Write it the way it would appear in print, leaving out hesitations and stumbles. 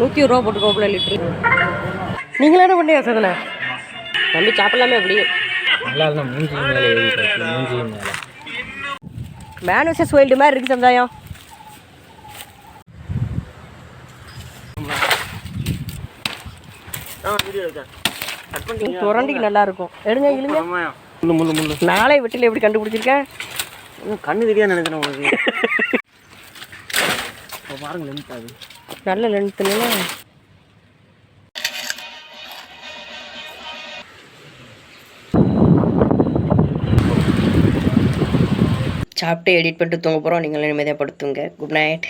120 போட்டுக்கோப்புல litre. நீங்களே என்ன பண்ணீங்க சதனை? தம்பி சாப்பிடலாமே எப்படி? நல்லா இருந்தால் மூஞ்சி மேலே மூஞ்சி மேலே மேன் வர்சஸ் வைல்டு மாதிரி இருக்கு சமுதாயம். சுரண்டிக்கு நல்லா இருக்கும். எடுங்க இழுங்க. நாளை வெட்டில எப்படி கண்டுபிடிச்சிருக்கேன்? கண்ணு தெரியாது நினைக்கிறேன் உங்களுக்கு. பாருங்க லென்த் அது நல்ல லென்த்துன்னு சாப்பிட்டு எடிட் பண்ணிட்டு தூங்க போகிறோம். நீங்களும் நிம்மதியாக படுத்துங்க. Good night.